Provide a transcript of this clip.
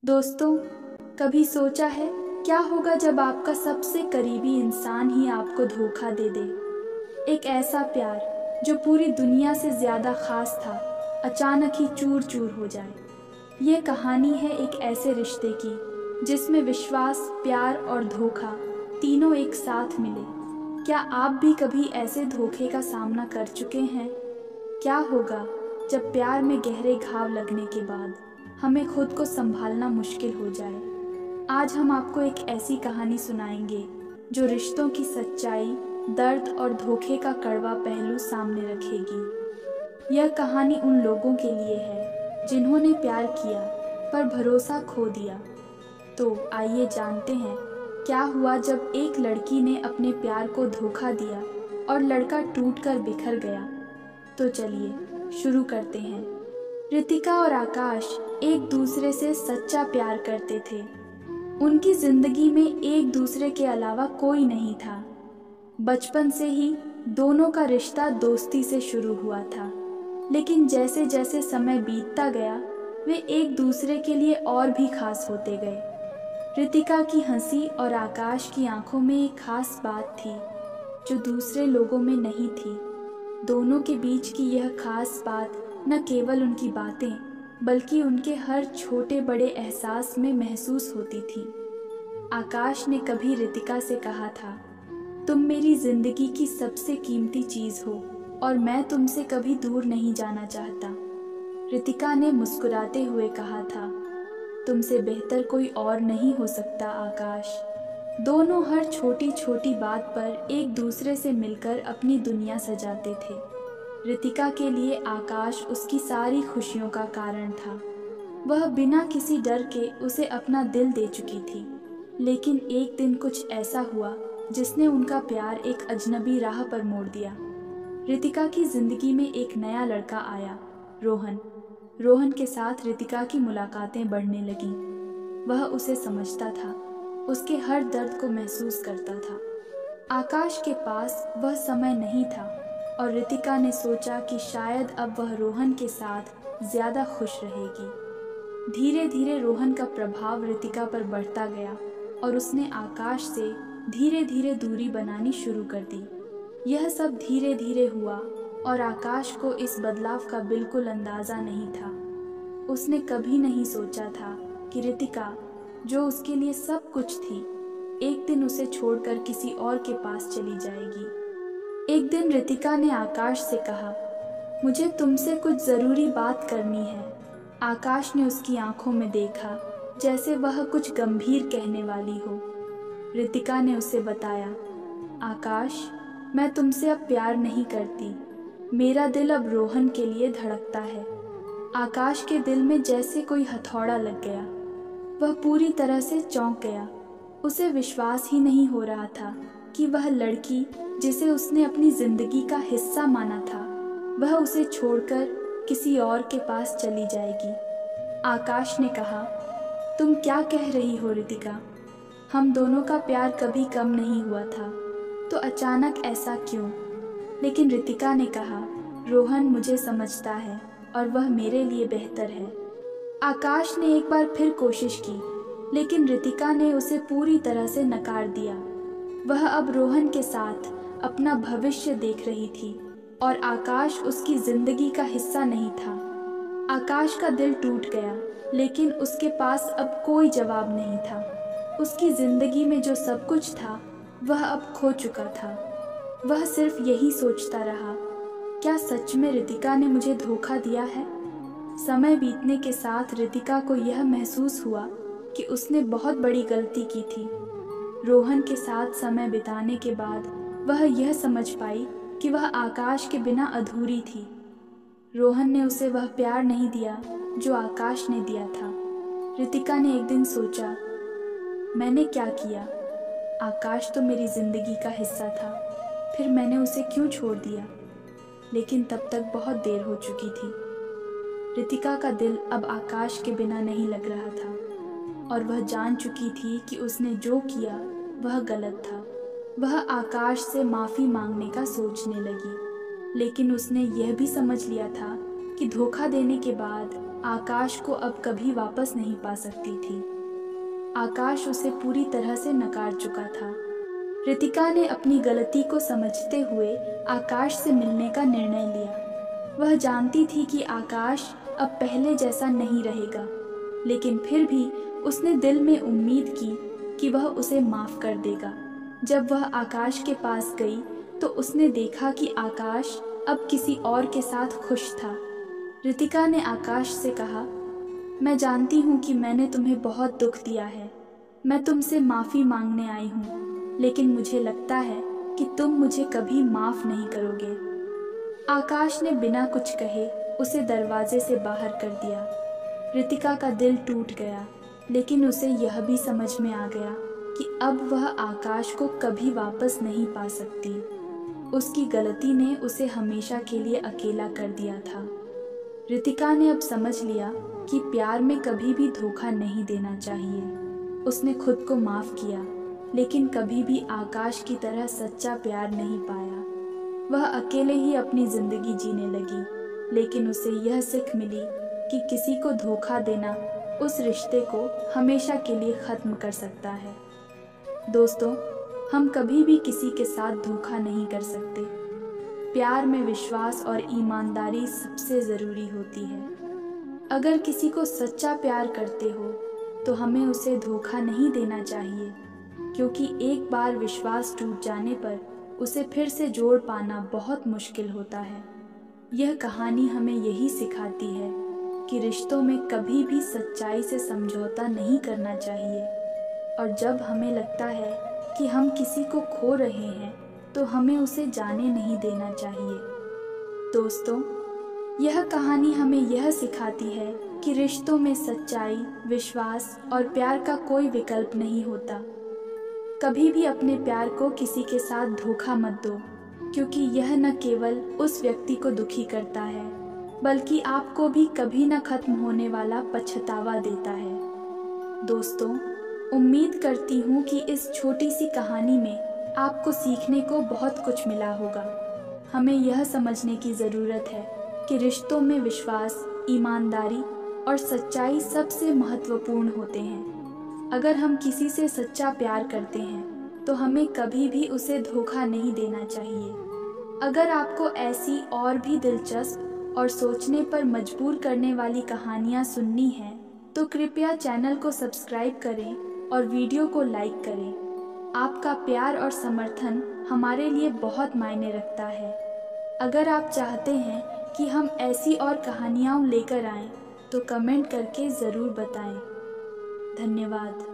दोस्तों, कभी सोचा है क्या होगा जब आपका सबसे करीबी इंसान ही आपको धोखा दे दे। एक ऐसा प्यार जो पूरी दुनिया से ज़्यादा खास था, अचानक ही चूर चूर हो जाए। ये कहानी है एक ऐसे रिश्ते की जिसमें विश्वास, प्यार और धोखा तीनों एक साथ मिले। क्या आप भी कभी ऐसे धोखे का सामना कर चुके हैं? क्या होगा जब प्यार में गहरे घाव लगने के बाद हमें खुद को संभालना मुश्किल हो जाए? आज हम आपको एक ऐसी कहानी सुनाएंगे जो रिश्तों की सच्चाई, दर्द और धोखे का कड़वा पहलू सामने रखेगी। यह कहानी उन लोगों के लिए है जिन्होंने प्यार किया पर भरोसा खो दिया। तो आइए जानते हैं क्या हुआ जब एक लड़की ने अपने प्यार को धोखा दिया और लड़का टूटकर बिखर गया। तो चलिए शुरू करते हैं। रितिका और आकाश एक दूसरे से सच्चा प्यार करते थे। उनकी जिंदगी में एक दूसरे के अलावा कोई नहीं था। बचपन से ही दोनों का रिश्ता दोस्ती से शुरू हुआ था, लेकिन जैसे जैसे समय बीतता गया वे एक दूसरे के लिए और भी खास होते गए। रितिका की हंसी और आकाश की आंखों में एक खास बात थी जो दूसरे लोगों में नहीं थी। दोनों के बीच की यह खास बात न केवल उनकी बातें बल्कि उनके हर छोटे बड़े एहसास में महसूस होती थी। आकाश ने कभी रितिका से कहा था, तुम मेरी जिंदगी की सबसे कीमती चीज हो और मैं तुमसे कभी दूर नहीं जाना चाहता। रितिका ने मुस्कुराते हुए कहा था, तुमसे बेहतर कोई और नहीं हो सकता आकाश। दोनों हर छोटी छोटी बात पर एक दूसरे से मिलकर अपनी दुनिया सजाते थे। रितिका के लिए आकाश उसकी सारी खुशियों का कारण था। वह बिना किसी डर के उसे अपना दिल दे चुकी थी, लेकिन एक दिन कुछ ऐसा हुआ जिसने उनका प्यार एक अजनबी राह पर मोड़ दिया। रितिका की जिंदगी में एक नया लड़का आया, रोहन। रोहन के साथ रितिका की मुलाकातें बढ़ने लगीं। वह उसे समझता था, उसके हर दर्द को महसूस करता था। आकाश के पास वह समय नहीं था और रितिका ने सोचा कि शायद अब वह रोहन के साथ ज़्यादा खुश रहेगी। धीरे धीरे रोहन का प्रभाव रितिका पर बढ़ता गया और उसने आकाश से धीरे धीरे दूरी बनानी शुरू कर दी। यह सब धीरे धीरे हुआ और आकाश को इस बदलाव का बिल्कुल अंदाज़ा नहीं था। उसने कभी नहीं सोचा था कि रितिका, जो उसके लिए सब कुछ थी, एक दिन उसे छोड़कर किसी और के पास चली जाएगी। एक दिन रितिका ने आकाश से कहा, मुझे तुमसे कुछ ज़रूरी बात करनी है। आकाश ने उसकी आंखों में देखा जैसे वह कुछ गंभीर कहने वाली हो। रितिका ने उसे बताया, आकाश, मैं तुमसे अब प्यार नहीं करती। मेरा दिल अब रोहन के लिए धड़कता है। आकाश के दिल में जैसे कोई हथौड़ा लग गया। वह पूरी तरह से चौंक गया। उसे विश्वास ही नहीं हो रहा था कि वह लड़की जिसे उसने अपनी जिंदगी का हिस्सा माना था, वह उसे छोड़कर किसी और के पास चली जाएगी। आकाश ने कहा, तुम क्या कह रही हो रितिका? हम दोनों का प्यार कभी कम नहीं हुआ था, तो अचानक ऐसा क्यों? लेकिन रितिका ने कहा, रोहन मुझे समझता है और वह मेरे लिए बेहतर है। आकाश ने एक बार फिर कोशिश की, लेकिन रितिका ने उसे पूरी तरह से नकार दिया। वह अब रोहन के साथ अपना भविष्य देख रही थी और आकाश उसकी जिंदगी का हिस्सा नहीं था। आकाश का दिल टूट गया, लेकिन उसके पास अब कोई जवाब नहीं था। उसकी जिंदगी में जो सब कुछ था वह अब खो चुका था। वह सिर्फ यही सोचता रहा, क्या सच में रितिका ने मुझे धोखा दिया है? समय बीतने के साथ रितिका को यह महसूस हुआ कि उसने बहुत बड़ी गलती की थी। रोहन के साथ समय बिताने के बाद वह यह समझ पाई कि वह आकाश के बिना अधूरी थी। रोहन ने उसे वह प्यार नहीं दिया जो आकाश ने दिया था। रितिका ने एक दिन सोचा, मैंने क्या किया? आकाश तो मेरी जिंदगी का हिस्सा था, फिर मैंने उसे क्यों छोड़ दिया? लेकिन तब तक बहुत देर हो चुकी थी। रितिका का दिल अब आकाश के बिना नहीं लग रहा था और वह जान चुकी थी कि उसने जो किया वह गलत था। वह आकाश से माफ़ी मांगने का सोचने लगी, लेकिन उसने यह भी समझ लिया था कि धोखा देने के बाद आकाश को अब कभी वापस नहीं पा सकती थी। आकाश उसे पूरी तरह से नकार चुका था। रितिका ने अपनी गलती को समझते हुए आकाश से मिलने का निर्णय लिया। वह जानती थी कि आकाश अब पहले जैसा नहीं रहेगा, लेकिन फिर भी उसने दिल में उम्मीद की कि वह उसे माफ़ कर देगा। जब वह आकाश के पास गई तो उसने देखा कि आकाश अब किसी और के साथ खुश था। रितिका ने आकाश से कहा, मैं जानती हूँ कि मैंने तुम्हें बहुत दुख दिया है। मैं तुमसे माफ़ी मांगने आई हूँ, लेकिन मुझे लगता है कि तुम मुझे कभी माफ़ नहीं करोगे। आकाश ने बिना कुछ कहे उसे दरवाजे से बाहर कर दिया। रितिका का दिल टूट गया, लेकिन उसे यह भी समझ में आ गया कि अब वह आकाश को कभी वापस नहीं पा सकती। उसकी गलती ने उसे हमेशा के लिए अकेला कर दिया था। रितिका ने अब समझ लिया कि प्यार में कभी भी धोखा नहीं देना चाहिए। उसने खुद को माफ़ किया, लेकिन कभी भी आकाश की तरह सच्चा प्यार नहीं पाया। वह अकेले ही अपनी ज़िंदगी जीने लगी, लेकिन उसे यह सीख मिली कि किसी को धोखा देना उस रिश्ते को हमेशा के लिए ख़त्म कर सकता है। दोस्तों, हम कभी भी किसी के साथ धोखा नहीं कर सकते। प्यार में विश्वास और ईमानदारी सबसे ज़रूरी होती है। अगर किसी को सच्चा प्यार करते हो तो हमें उसे धोखा नहीं देना चाहिए, क्योंकि एक बार विश्वास टूट जाने पर उसे फिर से जोड़ पाना बहुत मुश्किल होता है। यह कहानी हमें यही सिखाती है कि रिश्तों में कभी भी सच्चाई से समझौता नहीं करना चाहिए, और जब हमें लगता है कि हम किसी को खो रहे हैं तो हमें उसे जाने नहीं देना चाहिए। दोस्तों, यह कहानी हमें यह सिखाती है कि रिश्तों में सच्चाई, विश्वास और प्यार का कोई विकल्प नहीं होता। कभी भी अपने प्यार को किसी के साथ धोखा मत दो, क्योंकि यह न केवल उस व्यक्ति को दुखी करता है, बल्कि आपको भी कभी न खत्म होने वाला पछतावा देता है। दोस्तों, उम्मीद करती हूँ कि इस छोटी सी कहानी में आपको सीखने को बहुत कुछ मिला होगा। हमें यह समझने की ज़रूरत है कि रिश्तों में विश्वास, ईमानदारी और सच्चाई सबसे महत्वपूर्ण होते हैं। अगर हम किसी से सच्चा प्यार करते हैं तो हमें कभी भी उसे धोखा नहीं देना चाहिए। अगर आपको ऐसी और भी दिलचस्प और सोचने पर मजबूर करने वाली कहानियाँ सुननी हैं तो कृपया चैनल को सब्सक्राइब करें और वीडियो को लाइक करें। आपका प्यार और समर्थन हमारे लिए बहुत मायने रखता है। अगर आप चाहते हैं कि हम ऐसी और कहानियाँ लेकर आएं, तो कमेंट करके ज़रूर बताएं। धन्यवाद।